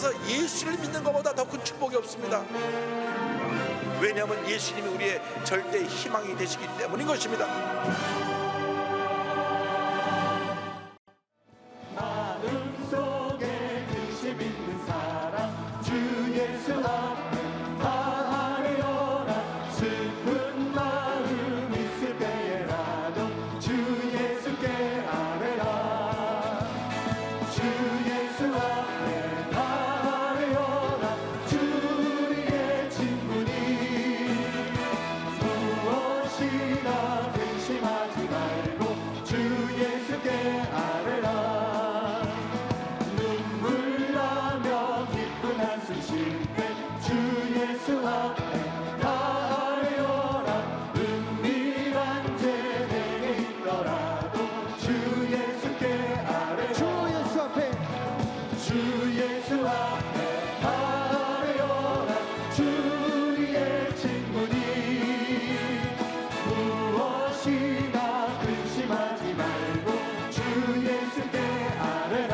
살아서 예수를 믿는 것보다 더 큰 축복이 없습니다. 왜냐하면 예수님이 우리의 절대 희망이 되시기 때문인 것입니다. 마음속에 근심 있는 사람 주 예수 앞에 다 아뢰어라. 슬픈 마음 있을 때에라도 주 예수께 아뢰라. 주 예수 앞에 다 아뢰어라. 주 우리의 친구니 무엇이나 근심하지 말고 주 예수께 아뢰라. 한숨 쉴 때 주 예수 앞에 다 아뢰어라. 은밀한 죄 내게 있더라도 주 예수께 아뢰라. 주 예수 앞에 다 아뢰어라. 주 우리의 친구니 무엇이나 근심하지 말고 주 예수께 아뢰라.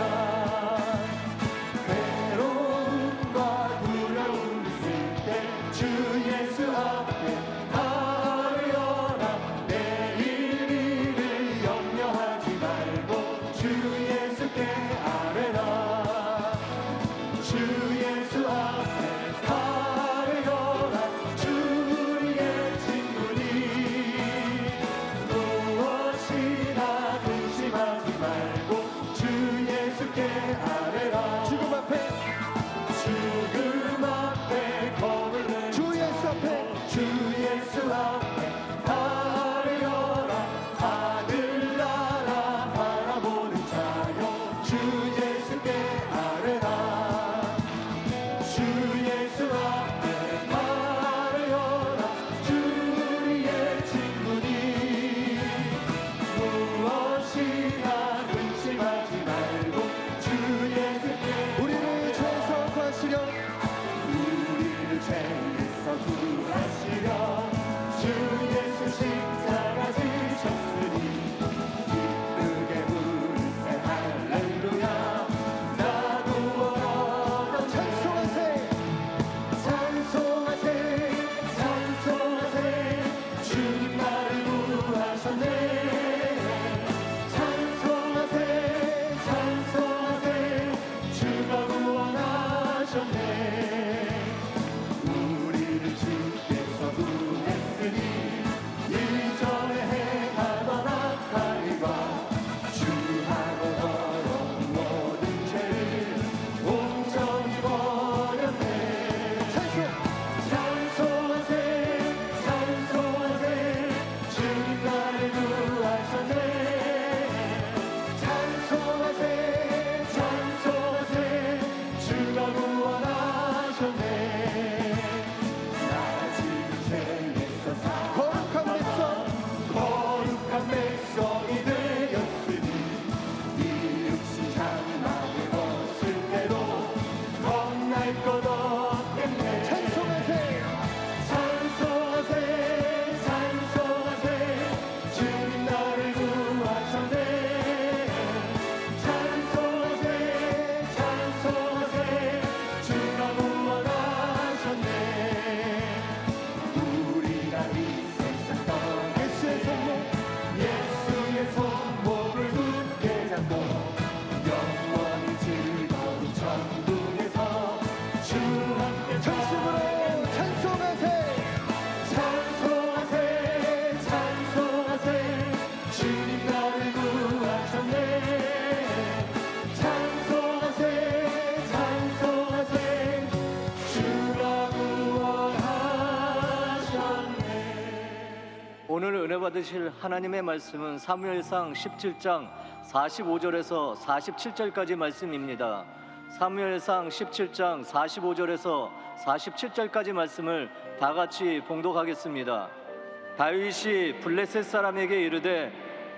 주 예수 앞에 다 아뢰어라. 내일 일을 염려하지 말고 주 예수께 아뢰라. 주 예수 앞에 다 아뢰어라. 주 우리의 친구니 무엇이나 근심하지 말고 주 예수께 아뢰라. 죽음 앞에 겁을 내 주 예수 앞에 다 아뢰어라. 하늘나라 바라보는 자여 주 예수께 아뢰라. 주 예수 앞에 다 아뢰어라. 주 우리의 친구니 무엇이나 근심하지 말고 주 예수께 우리를 최선화시려 죄에서 구하시려 주 예수 십자가 지셨으니 기쁘게 부르세 할렐루야. 나도 얻어 찬송하세 주님 나를 구하셨네. 찬송하세 주가 구원하셨네. 주께서 구했으니 이전에 행하던 악한 일과 주하고 더러운 모든 죄를 온전히 버렸네. 찬송하세 주님 나를 구하셨네. 찬송하세 주가 구원하셨네. 거룩한 백성이 되었으니 이 육신 장막을 벗을 때도 겁날 것 없겠네. 찬송하세 주님 나를 구하셨네. 찬송하세 주가 구원하셨네. 우리가 이 세상 떠나 예수의 손목을 굳게 잡고 영원히 즐거운 천국에서 주 함께 전심으로 찬송하세 주님 나를 구하셨네. 찬송하세 주가 구원하셨네. 오늘 은혜 받으실 하나님의 말씀은 사무엘상 17장 45절에서 47절까지 말씀입니다. 사무엘상 17장 45절에서 47절까지 말씀을 다 같이 봉독하겠습니다. 다윗이 블레셋 사람에게 이르되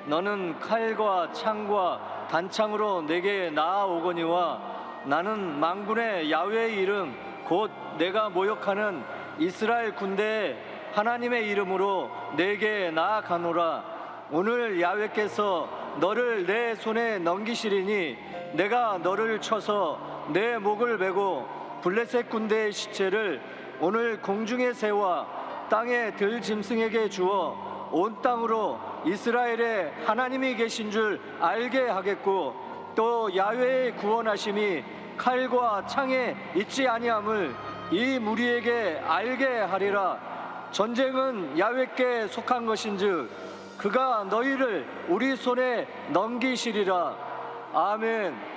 너는 칼과 창과 단창으로 내게 나아오거니와 나는 만군의 야훼의 이름 곧 내가 모욕하는 이스라엘 군대의 하나님의 이름으로 내게 나아가노라. 오늘 야훼께서 너를 내 손에 넘기시리니 내가 너를 쳐서 내 목을 베고 블레셋 군대의 시체를 오늘 공중의 새와 땅의 들짐승에게 주어 온 땅으로 이스라엘의 하나님이 계신 줄 알게 하겠고 또 야훼의 구원하심이 칼과 창에 있지 아니함을 이 무리에게 알게 하리라. 전쟁은 야훼께 속한 것인즉 그가 너희를 우리 손에 넘기시리라. 아멘.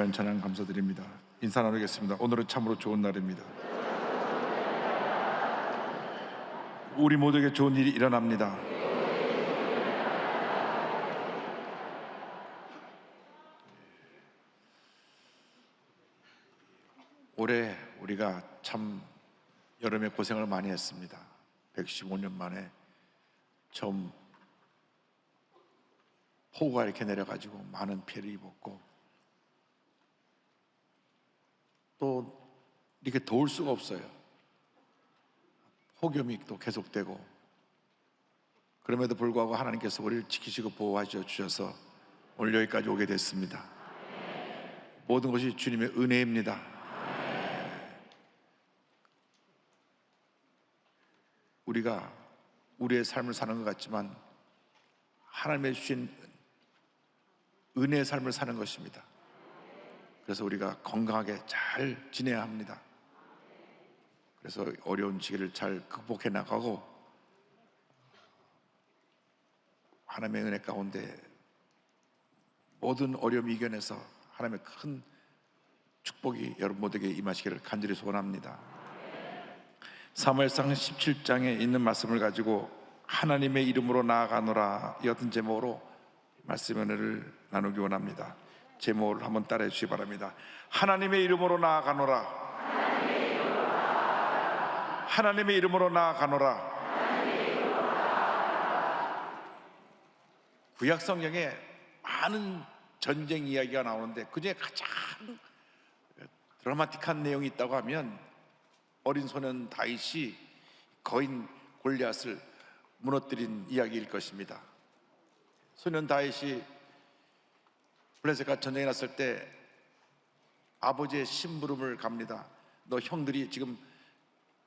귀한 찬양 감사드립니다. 인사 나누겠습니다. 오늘은 참으로 좋은 날입니다. 우리 모두에게 좋은 일이 일어납니다. 올해 우리가 참 여름에 고생을 많이 했습니다. 115년 만에 처음 폭우가 이렇게 내려가지고 많은 피해를 입었고, 또 이렇게 더울 수가 없어요. 폭염이 또 계속되고, 그럼에도 불구하고 하나님께서 우리를 지키시고 보호하셔 주셔서 오늘 여기까지 오게 됐습니다. 모든 것이 주님의 은혜입니다. 우리가 우리의 삶을 사는 것 같지만 하나님의 주신 은혜의 삶을 사는 것입니다. 그래서 우리가 건강하게 잘 지내야 합니다. 그래서 어려운 시기를 잘 극복해 나가고 하나님의 은혜 가운데 모든 어려움 이겨내서 하나님의 큰 축복이 여러분 모두에게 임하시기를 간절히 소원합니다. 사무엘상 17장에 있는 말씀을 가지고 하나님의 이름으로 나아가노라 이 같은 제목으로 말씀의 은혜를 나누기 원합니다. 제목을 한번 따라해 주시기 바랍니다. 하나님의 이름으로 나아가노라. 하나님의 이름으로 나아가노라. 구약 성경에 많은 전쟁 이야기가 나오는데 그중에 가장 드라마틱한 내용이 있다고 하면 어린 소년 다윗이 거인 골리앗을 무너뜨린 이야기일 것입니다. 소년 다윗이 블레셋과 전쟁이 났을 때 아버지의 심부름을 갑니다. 너 형들이 지금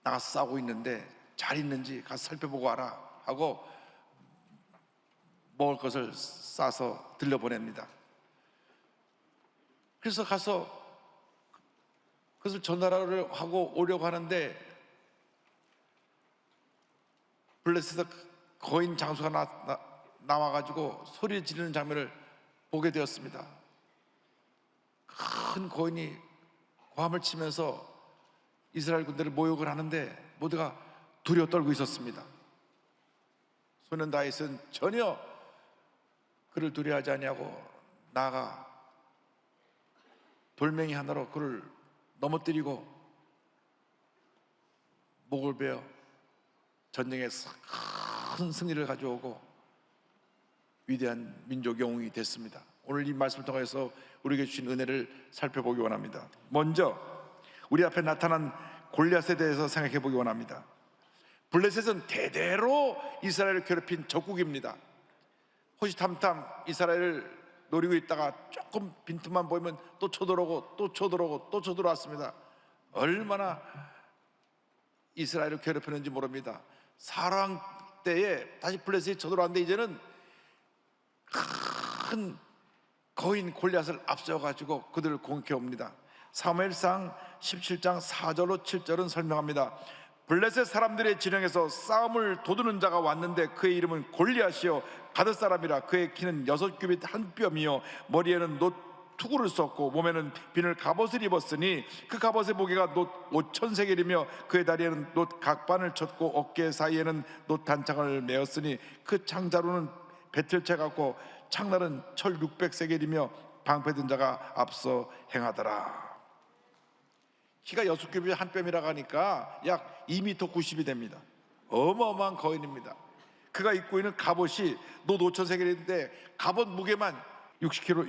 나가서 싸우고 있는데 잘 있는지 가서 살펴보고 와라 하고 먹을 것을 싸서 들려보냅니다. 그래서 가서 그것을 전달을 하고 오려고 하는데 블레셋에서 거인 장수가 나와가지고 소리 지르는 장면을 보게 되었습니다. 큰 거인이 고함을 치면서 이스라엘 군대를 모욕을 하는데 모두가 두려워 떨고 있었습니다. 소년 다윗은 전혀 그를 두려워하지 아니하고 나아가 돌멩이 하나로 그를 넘어뜨리고 목을 베어 전쟁에 큰 승리를 가져오고 위대한 민족 영웅이 됐습니다. 오늘 이 말씀을 통해서 우리에게 주신 은혜를 살펴보기 원합니다. 먼저 우리 앞에 나타난 골리앗에 대해서 생각해 보기 원합니다. 블레셋은 대대로 이스라엘을 괴롭힌 적국입니다. 호시탐탐 이스라엘을 노리고 있다가 조금 빈틈만 보이면 또 쳐들어오고 또 쳐들어오고 또 쳐들어왔습니다. 얼마나 이스라엘을 괴롭혔는지 모릅니다. 사랑 때에 다시 블레셋이 쳐들어왔는데 이제는 큰 거인 골리앗을 앞세워가지고 그들을 공격해 옵니다. 사무엘상 17장 4절로 7절은 설명합니다. 블레셋 사람들의 진영에서 싸움을 도두는 자가 왔는데 그의 이름은 골리앗이요 가드 사람이라. 그의 키는 6규빗 한 뼘이요 머리에는 놋 투구를 썼고 몸에는 비늘 갑옷을 입었으니 그 갑옷의 무게가 놋 5,000세겔이며 그의 다리에는 놋 각반을 쳤고 어깨 사이에는 놋 단창을 메었으니 그 창자루는 배틀채 같고 창날은 철 600세겔이며 방패 든 자가 앞서 행하더라. 키가 6규빗 한 뼘이라고 하니까 약 2m 90이 됩니다. 어마어마한 거인입니다. 그가 입고 있는 갑옷이 놋 5,000세겔인데 갑옷 무게만 60kg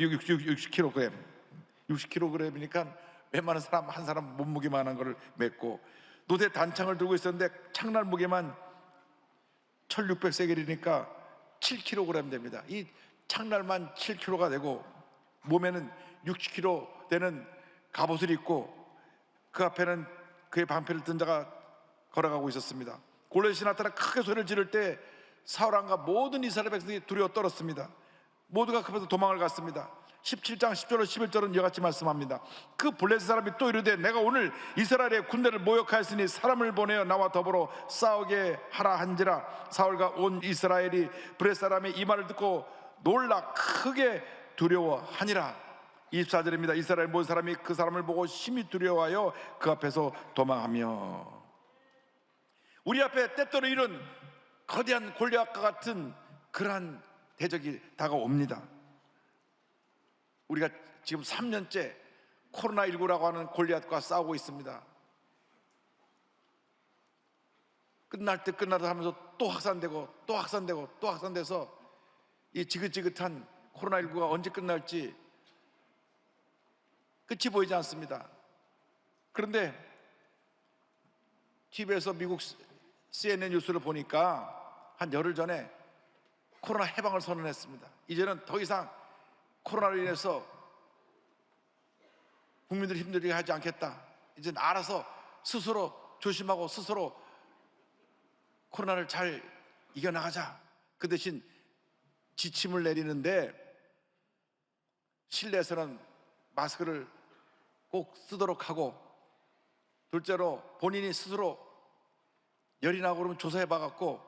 60kg이니까 웬만한 사람 한 사람 몸무게만한 걸 맸고 놋의 단창을 들고 있었는데 창날 무게만 1600세겔이니까 7kg 됩니다. 이 창날만 7kg가 되고 몸에는 60kg 되는 갑옷을 입고 그 앞에는 그의 방패를 든 자가 걸어가고 있었습니다. 골리앗이 나타나 크게 소리를 지를 때 사울왕과 모든 이스라엘 백성이 두려워 떨었습니다. 모두가 급해서 도망을 갔습니다. 17장 10절로 11절은 이같이 말씀합니다. 그 블레셋 사람이 또 이르되 내가 오늘 이스라엘의 군대를 모욕하였으니 사람을 보내어 나와 더불어 싸우게 하라 한지라. 사울과 온 이스라엘이 블레셋 사람의 이 말을 듣고 놀라 크게 두려워하니라. 24절입니다. 이스라엘 모든 사람이 그 사람을 보고 심히 두려워하여 그 앞에서 도망하며. 우리 앞에 때때로 이런 거대한 골리앗과 같은 그러한 대적이 다가옵니다. 우리가 지금 3년째 코로나19라고 하는 골리앗과 싸우고 있습니다. 끝날 때 끝나다 하면서 또 확산되고 또 확산되고 또 확산돼서 이 지긋지긋한 코로나19가 언제 끝날지 끝이 보이지 않습니다. 그런데 TV에서 미국 CNN 뉴스를 보니까 한 열흘 전에 코로나 해방을 선언했습니다. 이제는 더 이상 코로나로 인해서 국민들 힘들게 하지 않겠다. 이제는 알아서 스스로 조심하고 스스로 코로나를 잘 이겨나가자. 그 대신 지침을 내리는데 실내에서는 마스크를 꼭 쓰도록 하고, 둘째로 본인이 스스로 열이 나고 그러면 조사해 봐갖고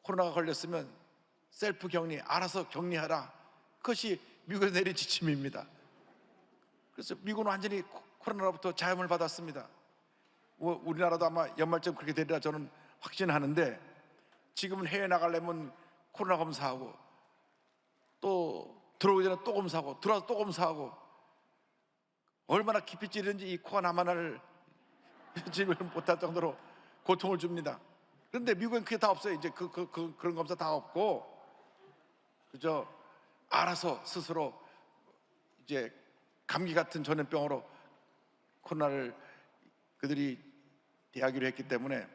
코로나가 걸렸으면 셀프 격리, 알아서 격리하라. 그것이 미국에서 내린 지침입니다. 그래서 미국은 완전히 코로나로부터 자유를 받았습니다. 우리나라도 아마 연말쯤 그렇게 되리라 저는 확신하는데, 지금은 해외 나가려면 코로나 검사하고 또 들어오기 전에 또 검사하고 들어와서 또 검사하고, 얼마나 깊이 찌르는지 이 코가 나만을 진을 못할 정도로 고통을 줍니다. 그런데 미국엔 그게 다 없어요. 이제 그런 검사 다 없고, 그저 알아서 스스로 이제 감기 같은 전염병으로 코로나를 그들이 대하기로 했기 때문에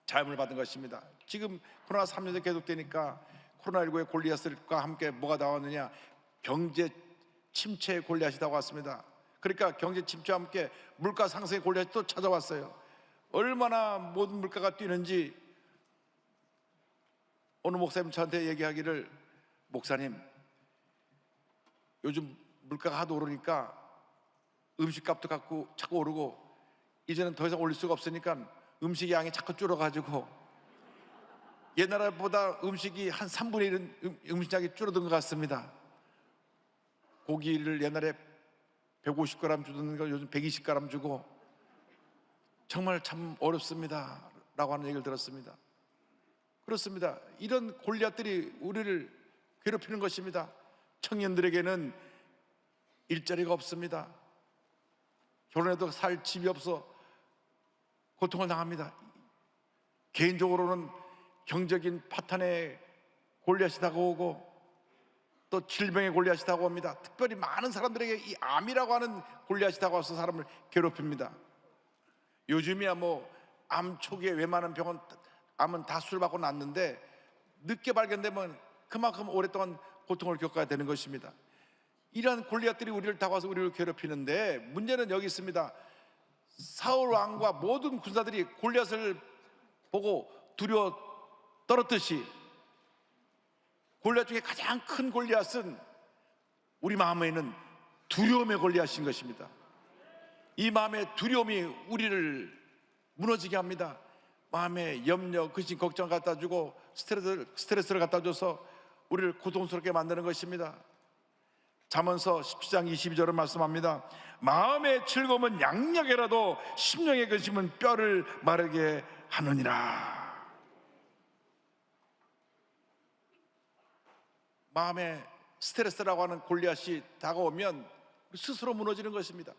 자유를 받은 것입니다. 지금 코로나 3년째 계속되니까 코로나19의 골리앗과 함께 뭐가 나왔느냐? 경제 침체의 골리앗이 나왔습니다. 그러니까 경제 침체와 함께 물가 상승의 골리앗이 또 찾아왔어요. 얼마나 모든 물가가 뛰는지 어느 목사님 저한테 얘기하기를, 목사님 요즘 물가가 하도 오르니까 음식값도 자꾸 오르고 이제는 더 이상 올릴 수가 없으니까 음식 양이 자꾸 줄어가지고 옛날보다 음식이 한 3분의 1은 음식량이 줄어든 것 같습니다. 고기를 옛날에 150g 주던 걸 요즘 120g 주고 정말 참 어렵습니다 라고 하는 얘기를 들었습니다. 그렇습니다. 이런 골리앗들이 우리를 괴롭히는 것입니다. 청년들에게는 일자리가 없습니다. 결혼해도 살 집이 없어 고통을 당합니다. 개인적으로는 경적인 파탄의 골리앗이 다가오고 또 질병의 골리앗이 다가옵니다. 특별히 많은 사람들에게 이 암이라고 하는 골리앗이 다가와서 사람을 괴롭힙니다. 요즘이야 뭐 암 초기에 웬만한 병은 암은 다 수술받고 낫는데 늦게 발견되면 그만큼 오랫동안 고통을 겪어야 되는 것입니다. 이러한 골리앗들이 우리를 다가와서 우리를 괴롭히는데, 문제는 여기 있습니다. 사울 왕과 모든 군사들이 골리앗을 보고 두려워 떨었듯이 골리앗 중에 가장 큰 골리앗은 우리 마음에 있는 두려움의 골리앗인 것입니다. 이 마음의 두려움이 우리를 무너지게 합니다. 마음에 염려, 근심, 걱정 갖다 주고 스트레스를 갖다 줘서 우리를 고통스럽게 만드는 것입니다. 잠언서 17장 22절을 말씀합니다. 마음의 즐거움은 양력이라도 심령의 근심은 뼈를 마르게 하느니라. 마음에 스트레스라고 하는 골리앗이 다가오면 스스로 무너지는 것입니다.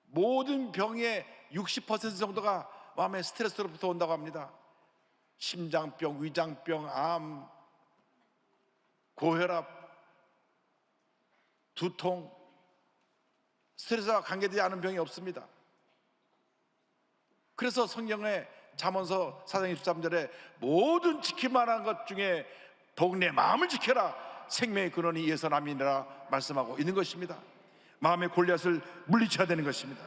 모든 병의 60% 정도가 마음의 스트레스로부터 온다고 합니다. 심장병, 위장병, 암, 고혈압, 두통, 스트레스와 관계되지 않은 병이 없습니다. 그래서 성경의 잠언서 4장 23절에 모든 지킬만한 것 중에 더욱 내 마음을 지켜라, 생명의 근원이 이에서 남이니라 말씀하고 있는 것입니다. 마음의 골리앗을 물리쳐야 되는 것입니다.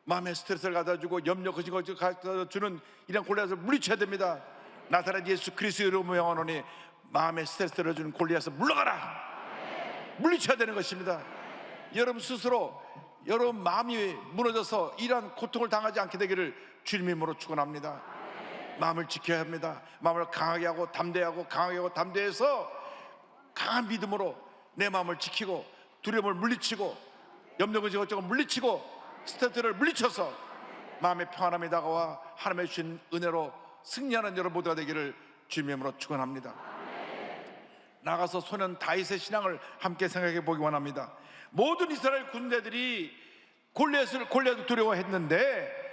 마음에 스트레스를 갖다주고 염려, 근심, 걱정을 갖다주는 이런 골리앗을 물리쳐야 됩니다. 나사렛 예수 그리스도의 이름으로 명하노니 마음에 스트레스를 주는 골리앗을 물러가라, 물리쳐야 되는 것입니다. 여러분 스스로 여러분 마음이 무너져서 이러한 고통을 당하지 않게 되기를 주님의 이름으로 축원합니다. 마음을 지켜야 합니다. 마음을 강하게 하고 담대하고 강하게 하고 담대해서 강한 믿음으로 내 마음을 지키고 두려움을 물리치고 염려, 근심, 걱정을 물리치고 스트레스를 물리쳐서 마음의 평안함이 다가와 하나님의 주신 은혜로 승리하는 여러분 모두가 되기를 주님의 이름으로 축원합니다. 나가서 소년 다윗의 신앙을 함께 생각해 보기 원합니다. 모든 이스라엘 군대들이 골리앗을 두려워했는데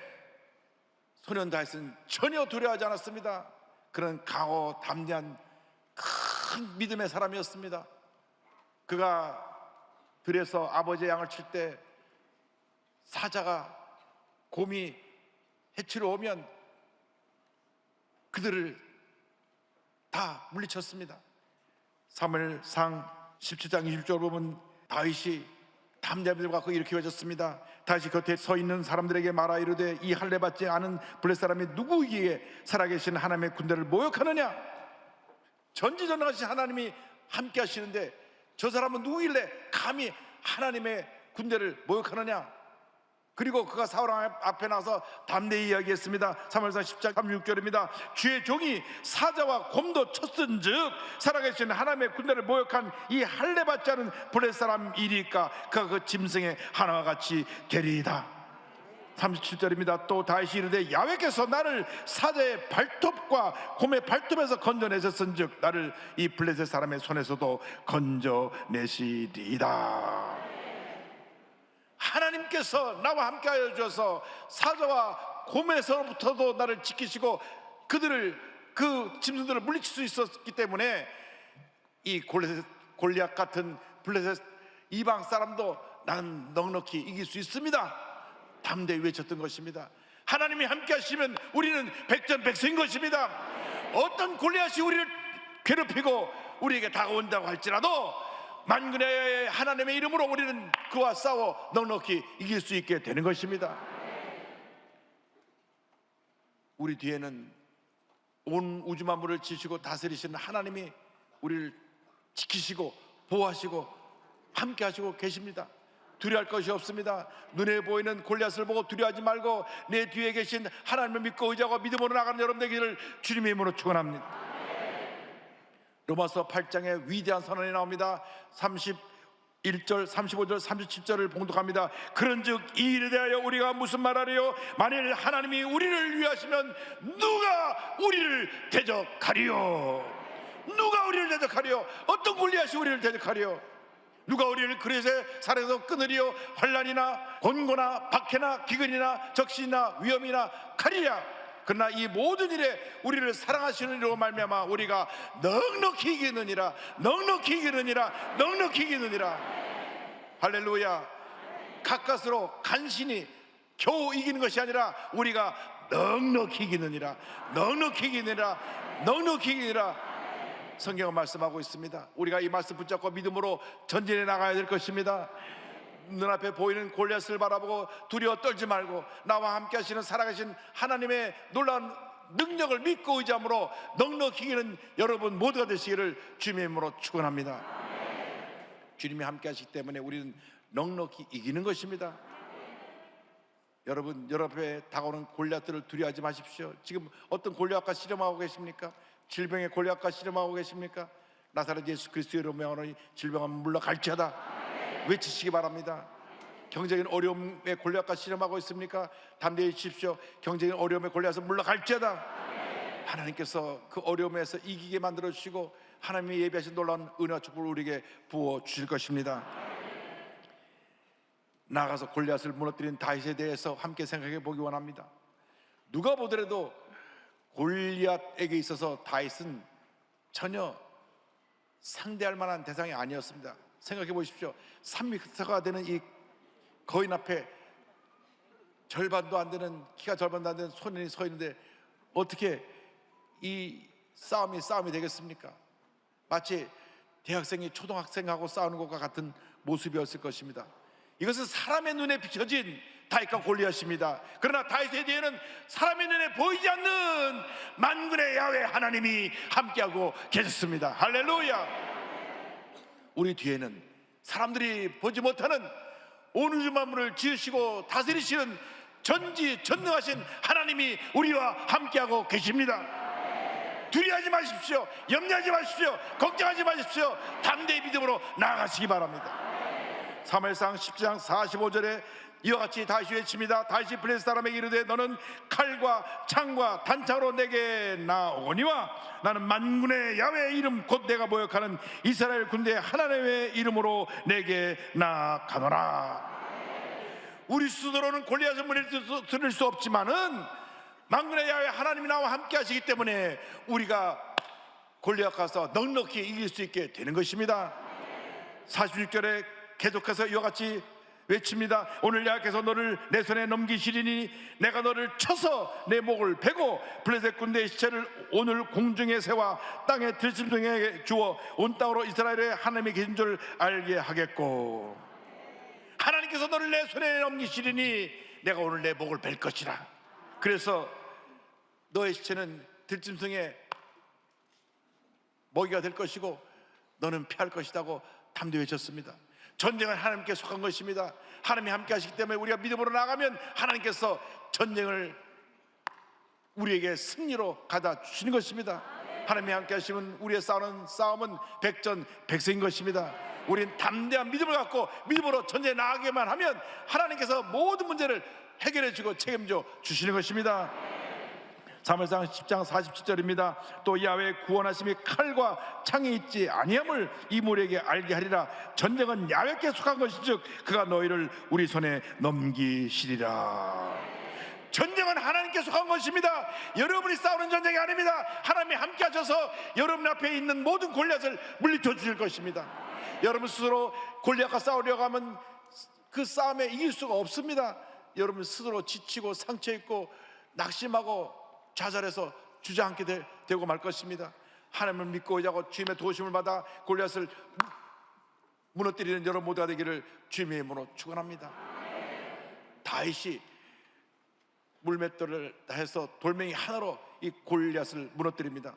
소년 다윗은 전혀 두려워하지 않았습니다. 그런 강호 담대한 큰 믿음의 사람이었습니다. 그가 들에서 아버지의 양을 칠 때 사자가 곰이 해치러 오면 그들을 다 물리쳤습니다. 사무엘상 17장 20절 보면 다윗이 담대함을 갖고 이렇게 외쳤습니다. 다시 곁에 서 있는 사람들에게 말하 이르되 이 할례 받지 않은 블레셋 사람이 누구이기에 살아계신 하나님의 군대를 모욕하느냐? 전지전능하신 하나님이 함께 하시는데 저 사람은 누구길래 감히 하나님의 군대를 모욕하느냐? 그리고 그가 사울 앞에 나서 담대히 이야기했습니다. 사무엘상 10장 36절입니다. 주의 종이 사자와 곰도 쳤은즉 살아계신 하나님의 군대를 모욕한 이 할례 받지 않은 블레셋 사람이니까 그가 그 짐승의 하나와 같이 되리이다. 37절입니다. 또 다시 이르되 야훼께서 나를 사자의 발톱과 곰의 발톱에서 건져내셨은즉 나를 이 블레셋 사람의 손에서도 건져내시리이다. 하나님께서 나와 함께하여 주셔서 사자와 곰에서부터도 나를 지키시고 그 짐승들을 물리칠 수 있었기 때문에 이 골리앗 같은 블레셋 이방 사람도 나는 넉넉히 이길 수 있습니다. 담대히 외쳤던 것입니다. 하나님이 함께 하시면 우리는 백전백승인 것입니다. 어떤 골리앗이 우리를 괴롭히고 우리에게 다가온다고 할지라도 만군의 하나님의 이름으로 우리는 그와 싸워 넉넉히 이길 수 있게 되는 것입니다. 우리 뒤에는 온 우주 만물을 지시고 다스리시는 하나님이 우리를 지키시고 보호하시고 함께 하시고 계십니다. 두려워할 것이 없습니다. 눈에 보이는 골리앗을 보고 두려워하지 말고 내 뒤에 계신 하나님을 믿고 의지하고 믿음으로 나가는 여러분 되기를 주님의 이름으로 축원합니다. 로마서 8장에 위대한 선언이 나옵니다. 31절, 35절, 37절을 봉독합니다. 그런즉 이 일에 대하여 우리가 무슨 말하리요? 만일 하나님이 우리를 위하시면 누가 우리를 대적하리요? 누가 우리를 대적하리요? 어떤 골리앗이 우리를 대적하리요? 누가 우리를 그릇의 살에서 끊으리요? 환난이나 곤고나 박해나 기근이나 적신이나 위험이나 칼이랴. 그러나 이 모든 일에 우리를 사랑하시는 이로 말미암아 우리가 넉넉히 이기느니라. 넉넉히 이기느니라. 넉넉히 이기느니라. 할렐루야. 가까스로 간신히 겨우 이기는 것이 아니라 우리가 넉넉히 이기느니라. 넉넉히 이기느니라. 넉넉히 이기느니라. 성경은 말씀하고 있습니다. 우리가 이 말씀 붙잡고 믿음으로 전진해 나가야 될 것입니다. 눈앞에 보이는 골리앗을 바라보고 두려워 떨지 말고 나와 함께 하시는 살아계신 하나님의 놀라운 능력을 믿고 의지함으로 넉넉히 이기는 여러분 모두가 되시기를 주님의 이름으로 축원합니다. 주님이 함께 하시기 때문에 우리는 넉넉히 이기는 것입니다. 여러분 앞에 다가오는 골리앗들을 두려워하지 마십시오. 지금 어떤 골리앗과 씨름하고 계십니까? 질병의 골리앗과 씨름하고 계십니까? 나사렛 예수 그리스도의 이름으로 질병은 물러갈지어다 외치시기 바랍니다. 경제적인 어려움의 골리앗과 씨름하고 있습니까? 담대히 주십시오. 경제적인 어려움의 골리앗은 물러갈지어다. 하나님께서 그 어려움에서 이기게 만들어 주시고 하나님이 예비하신 놀라운 은혜와 축복을 우리에게 부어 주실 것입니다. 나아가서 골리앗을 무너뜨린 다윗에 대해서 함께 생각해 보기 원합니다. 누가 보더라도 골리앗에게 있어서 다윗은 전혀 상대할 만한 대상이 아니었습니다. 생각해 보십시오. 3m가 되는 이 거인 앞에 절반도 안 되는, 키가 절반도 안 되는 소년이 서 있는데 어떻게 이 싸움이 되겠습니까? 마치 대학생이 초등학생하고 싸우는 것과 같은 모습이었을 것입니다. 이것은 사람의 눈에 비춰진 다윗과 골리앗입니다. 그러나 다윗의 뒤에는 사람의 눈에 보이지 않는 만군의 야훼 하나님이 함께하고 계셨습니다. 할렐루야. 우리 뒤에는 사람들이 보지 못하는 온 우주 만물을 지으시고 다스리시는 전지전능하신 하나님이 우리와 함께하고 계십니다. 두려워하지 마십시오. 염려하지 마십시오. 걱정하지 마십시오. 담대히 믿음으로 나아가시기 바랍니다. 사무엘상 10장 45절에 이와 같이 다시 외칩니다. 다시 블레셋 사람에게 이르되 너는 칼과 창과 단창으로 내게 나오거니와 나는 만군의 야훼의 이름 곧 내가 모욕하는 이스라엘 군대의 하나님의 이름으로 내게 나아가노라. 우리 스스로는 골리앗을 무너뜨릴 수 없지만은 만군의 야훼 하나님이 나와 함께 하시기 때문에 우리가 골리앗과 싸워 넉넉히 이길 수 있게 되는 것입니다. 46절에 계속해서 이와 같이 외칩니다. 오늘 여호와께서 너를 내 손에 넘기시리니 내가 너를 쳐서 내 목을 베고 블레셋 군대의 시체를 오늘 공중에 세워 땅에 들짐승에게 주어 온 땅으로 이스라엘의 하나님이 계신 줄 알게 하겠고, 하나님께서 너를 내 손에 넘기시리니 내가 오늘 내 목을 벨 것이라. 그래서 너의 시체는 들짐승의 먹이가 될 것이고 너는 피할 것이라고 담대히 외쳤습니다. 전쟁은 하나님께 속한 것입니다. 하나님이 함께 하시기 때문에 우리가 믿음으로 나가면 하나님께서 전쟁을 우리에게 승리로 가다 주시는 것입니다. 하나님이 함께 하시면 우리의 싸움은 백전백승인 것입니다. 우리는 담대한 믿음을 갖고 믿음으로 전쟁에 나가기만 하면 하나님께서 모든 문제를 해결해 주고 책임져 주시는 것입니다. 사무엘상 10장 47절입니다. 또 야훼의 구원하심이 칼과 창이 있지 아니함을 이 무리에게 알게 하리라. 전쟁은 야훼께 속한 것이즉 그가 너희를 우리 손에 넘기시리라. 전쟁은 하나님께 속한 것입니다. 여러분이 싸우는 전쟁이 아닙니다. 하나님이 함께 하셔서 여러분 앞에 있는 모든 골리앗을 물리쳐 주실 것입니다. 여러분 스스로 골리앗과 싸우려고 하면 그 싸움에 이길 수가 없습니다. 여러분 스스로 지치고 상처 입고 낙심하고 좌절해서 주저앉게 되고 말 것입니다. 하나님을 믿고 의지하고 주님의 도우심을 받아 골리앗을 무너뜨리는 여러분 모두가 되기를 주님의 이름으로 축원합니다. 다윗이 물맷돌을 해서 돌멩이 하나로 이 골리앗을 무너뜨립니다.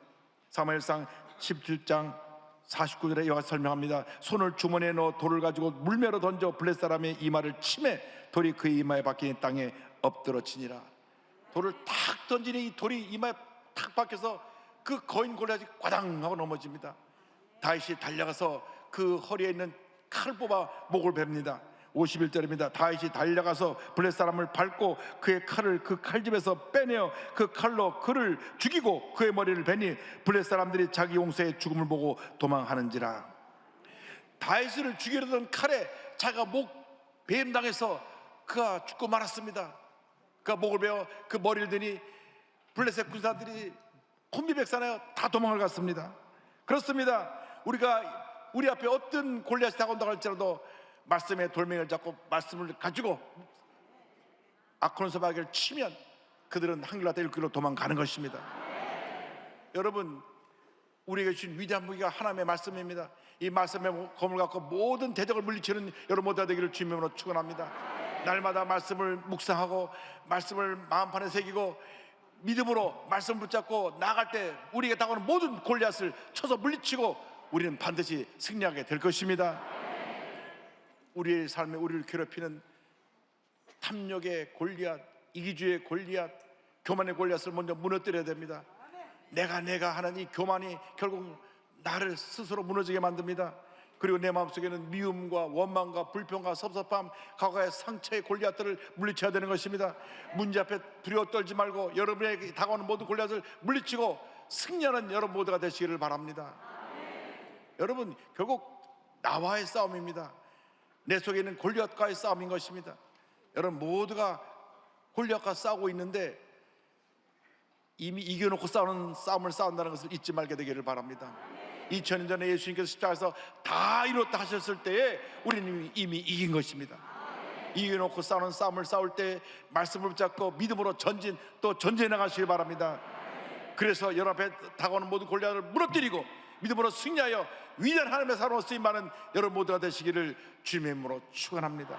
사무엘상 17장 49절에 이와 같이 설명합니다. 손을 주머니에 넣어 돌을 가지고 물매로 던져 블레셋 사람의 이마를 치매 돌이 그의 이마에 박힌 땅에 엎드러지니라. 돌을 탁 던지니 이 돌이 이마에 탁 박혀서 그 거인 골리앗이 꽈당 하고 넘어집니다. 다윗이 달려가서 그 허리에 있는 칼을 뽑아 목을 뱁니다. 51절입니다. 다윗이 달려가서 블레셋 사람을 밟고 그의 칼을 그 칼집에서 빼내어 그 칼로 그를 죽이고 그의 머리를 베니 블레셋 사람들이 자기 용사의 죽음을 보고 도망하는지라. 다윗을 죽이려던 칼에 자기가 목 배임당해서 그가 죽고 말았습니다. 그가 목을 베어 그 머리를 드니 블레셋 군사들이 혼비백산하여 다 도망을 갔습니다. 그렇습니다. 우리가 우리 앞에 어떤 골리앗이 다가온다고 할지라도 말씀의 돌멩이를 잡고 말씀을 가지고 아크론 서바기를 치면 그들은 한길나다 일길로 도망가는 것입니다. 여러분, 우리에게 주신 위대한 무기가 하나님의 말씀입니다. 이 말씀의 검을 갖고 모든 대적을 물리치는 여러분 모두가 되기를 주님으로 축원합니다. 날마다 말씀을 묵상하고 말씀을 마음판에 새기고 믿음으로 말씀을 붙잡고 나아갈 때 우리에게 다가오는 모든 골리앗을 쳐서 물리치고 우리는 반드시 승리하게 될 것입니다. 우리의 삶에 우리를 괴롭히는 탐욕의 골리앗, 이기주의 골리앗, 교만의 골리앗을 먼저 무너뜨려야 됩니다. 내가 하는 이 교만이 결국 나를 스스로 무너지게 만듭니다. 그리고 내 마음속에는 미움과 원망과 불평과 섭섭함, 과거의 상처의 골리앗들을 물리쳐야 되는 것입니다. 문제 앞에 두려워 떨지 말고 여러분에게 다가오는 모든 골리앗을 물리치고 승리하는 여러분 모두가 되시기를 바랍니다. 여러분, 결국 나와의 싸움입니다. 내 속에 있는 골리앗과의 싸움인 것입니다. 여러분 모두가 골리앗과 싸우고 있는데 이미 이겨놓고 싸움을 싸운다는 것을 잊지 말게 되기를 바랍니다. 2000년 전에 예수님께서 십자가에서 다 이뤘다 하셨을 때에 우리는 이미 이긴 것입니다. 이겨놓고 싸우는 싸움을 싸울 때 말씀을 붙잡고 믿음으로 또 전진해 나가시기 바랍니다. 그래서 여러분 앞에 다가오는 모든 골리앗을 무너뜨리고 믿음으로 승리하여 위대한 하나님의 사랑으로 쓰임받는 여러분 모두가 되시기를 주님의 이름으로 축원합니다.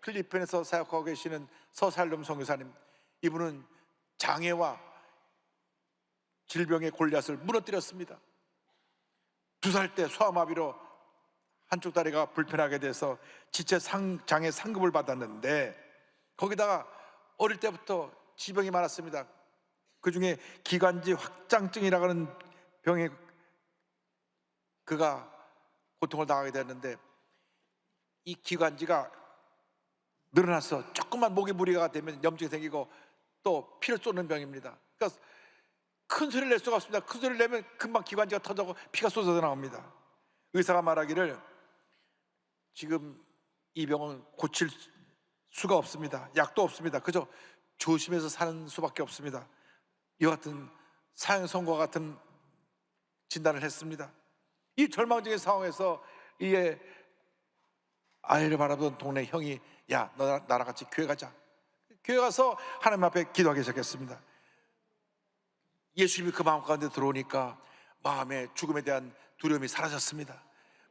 필리핀에서 사역하고 계시는 서살름 선교사님, 이분은 장애와 질병의 골리앗을 무너뜨렸습니다. 2살 때 소아마비로 한쪽 다리가 불편하게 돼서 지체 장애 상급을 받았는데 거기다가 어릴 때부터 지병이 많았습니다. 그 중에 기관지 확장증이라고 하는 병에 그가 고통을 당하게 됐는데 이 기관지가 늘어나서 조금만 목에 무리가 되면 염증이 생기고 또 피를 쏟는 병입니다. 그러니까 큰 소리를 낼 수가 없습니다. 큰 소리를 내면 금방 기관지가 터져서 피가 쏟아져 나옵니다. 의사가 말하기를 지금 이 병은 고칠 수가 없습니다. 약도 없습니다. 그저 조심해서 사는 수밖에 없습니다. 이와 같은 사형 선고와 같은 진단을 했습니다. 이 절망적인 상황에서 이에 아이를 바라보던 동네 형이 야, 너 나랑 같이 교회 가자. 교회 가서 하나님 앞에 기도하기 시작했습니다. 예수님이 그 마음 가운데 들어오니까 마음의 죽음에 대한 두려움이 사라졌습니다.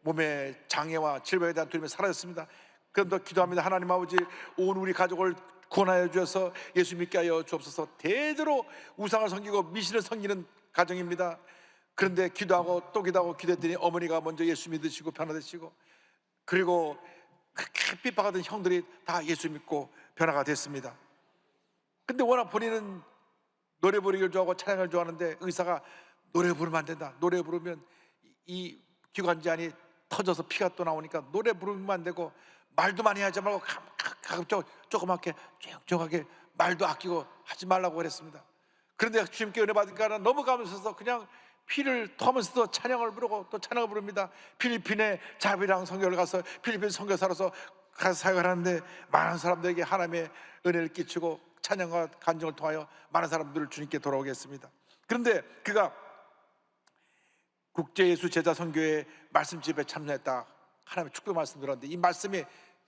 몸의 장애와 질병에 대한 두려움이 사라졌습니다. 그럼 더 기도합니다. 하나님 아버지, 온 우리 가족을 구원하여 주셔서 예수 믿게 하여 주옵소서. 대대로 우상을 섬기고 미신을 섬기는 가정입니다. 그런데 기도하고 또 기도하고 기도했더니 어머니가 먼저 예수 믿으시고 변화되시고, 그리고 그렇게 핍박하던 형들이 다 예수 믿고 변화가 됐습니다. 근데 워낙 본인은 노래 부르기를 좋아하고 찬양을 좋아하는데 의사가 노래 부르면 안 된다, 노래 부르면 이 기관지 안이 터져서 피가 또 나오니까 노래 부르면 안 되고 말도 많이 하지 말고 가급적 조그맣게 조용하게 말도 아끼고 하지 말라고 그랬습니다. 그런데 주님께 은혜 받으니까 너무 감사해서 그냥 피를 토하면서도 찬양을 부르고 또 찬양을 부릅니다. 필리핀에 자비랑 선교를 가서 필리핀 선교사로서 가서 사역을 하는데 많은 사람들에게 하나님의 은혜를 끼치고 찬양과 간증을 통하여 많은 사람들을 주님께 돌아오게 했습니다. 그런데 그가 국제예수제자선교회 말씀집에 참여했다. 하나님의 축복 말씀 들었는데 이 말씀이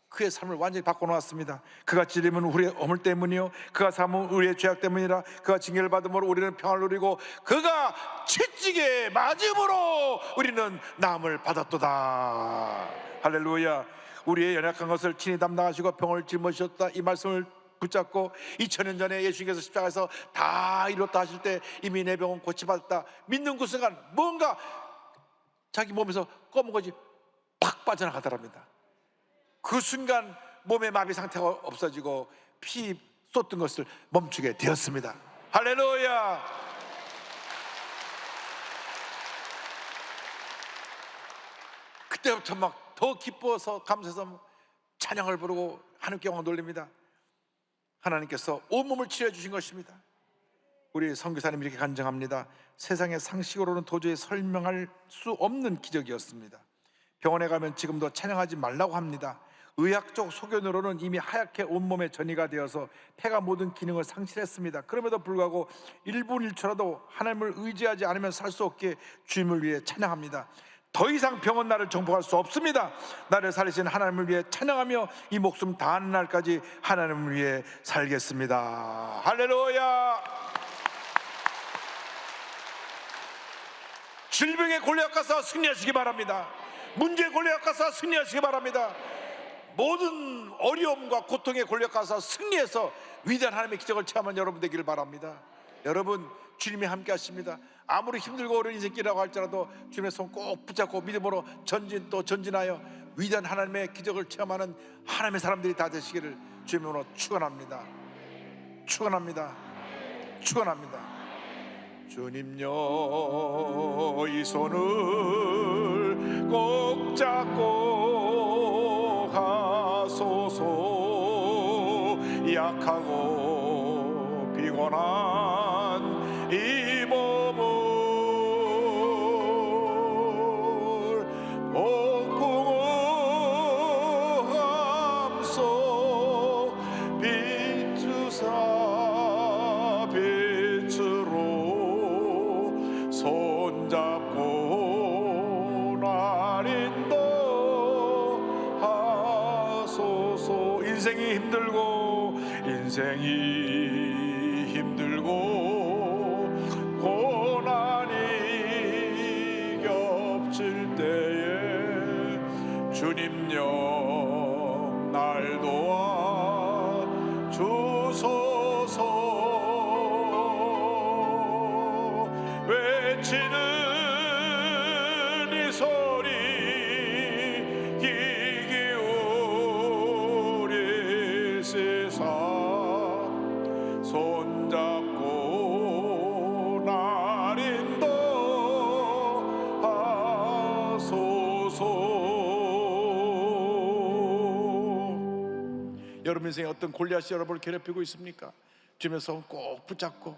그의 삶을 완전히 바꿔놓았습니다. 그가 찔림은 우리의 허물 때문이요, 그가 삼은 우리의 죄악 때문이라. 그가 징계를 받음으로 우리는 평안을 누리고 그가 채찍에 맞음으로 우리는 나음을 받았도다. 할렐루야. 우리의 연약한 것을 친히 담당하시고 병을 짊어지셨다. 이 말씀을 붙잡고 2000년 전에 예수님께서 십자가에서 다 이뤘다 하실 때 이미 내 병은 고침받았다 믿는 그 순간 뭔가 자기 몸에서 검은 것이 팍 빠져나가더랍니다. 그 순간 몸의 마비 상태가 없어지고 피 쏟던 것을 멈추게 되었습니다. 할렐루야. 그때부터 막 더 기뻐서 감사해서 찬양을 부르고 하나님께 영광 돌립니다. 하나님께서 온몸을 치료해 주신 것입니다. 우리 선교사님이 이렇게 간증합니다. 세상의 상식으로는 도저히 설명할 수 없는 기적이었습니다. 병원에 가면 지금도 찬양하지 말라고 합니다. 의학적 소견으로는 이미 하얗게 온몸에 전이가 되어서 폐가 모든 기능을 상실했습니다. 그럼에도 불구하고 1분 1초라도 하나님을 의지하지 않으면 살 수 없기에 주님을 위해 찬양합니다. 더 이상 병은 나를 정복할 수 없습니다. 나를 살리신 하나님을 위해 찬양하며 이 목숨 다하는 날까지 하나님을 위해 살겠습니다. 할렐루야. 질병의 골리앗 가서 승리하시기 바랍니다. 문제의 골리앗 가서 승리하시기 바랍니다. 모든 어려움과 고통의 골리앗 가서 승리해서 위대한 하나님의 기적을 체험한 여러분 되기를 바랍니다. 여러분, 주님이 함께 하십니다. 아무리 힘들고 어려운 인생길이라고 할지라도 주님의 손 꼭 붙잡고 믿음으로 전진 또 전진하여 위대한 하나님의 기적을 체험하는 하나님의 사람들이 다 되시기를 주님으로 축원합니다. 축원합니다. 축원합니다. 주님여, 이 손을 꼭 잡고 가소서. 약하고 피곤한 이 몸을 복궁함 속 비추사 빛으로 손잡고 날 인도하소서. 인생이 힘들고 고난이 겹칠 때에 주님여 날 도와 주소서. 외치는 이 소리 귀 기울일 세상 손잡고 날 인도하소서. 여러분 인생에 어떤 골리앗이 여러분을 괴롭히고 있습니까? 주님의 손 꼭 붙잡고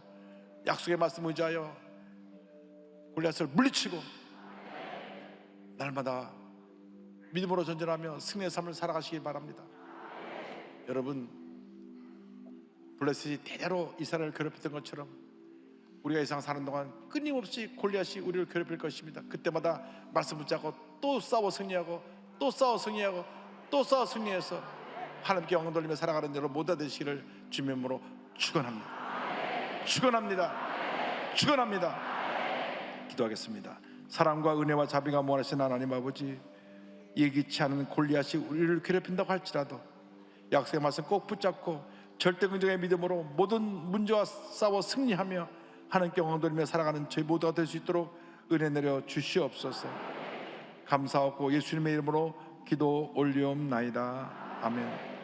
약속의 말씀 의지하여 골리앗을 물리치고 날마다 믿음으로 전진하며 승리의 삶을 살아가시기 바랍니다. 여러분, 블레셋이 대대로 이스라엘을 괴롭혔던 것처럼 우리가 이 세상 사는 동안 끊임없이 골리앗이 우리를 괴롭힐 것입니다. 그때마다 말씀 붙잡고 또 싸워 승리하고 또 싸워 승리하고 또 싸워 승리해서 하나님께 영광 돌리며 살아가는 여러분 모두 되시기를 주님의 이름으로 축원합니다. 축원합니다. 축원합니다. 기도하겠습니다. 사랑과 은혜와 자비가 무한하신 하나님 아버지, 예기치 않은 골리앗이 우리를 괴롭힌다고 할지라도 약속의 말씀 꼭 붙잡고 절대 긍정의 믿음으로 모든 문제와 싸워 승리하며 하나님께 영광 돌리며 살아가는 저희 모두가 될 수 있도록 은혜 내려 주시옵소서. 감사하고 예수님의 이름으로 기도 올리옵나이다. 아멘.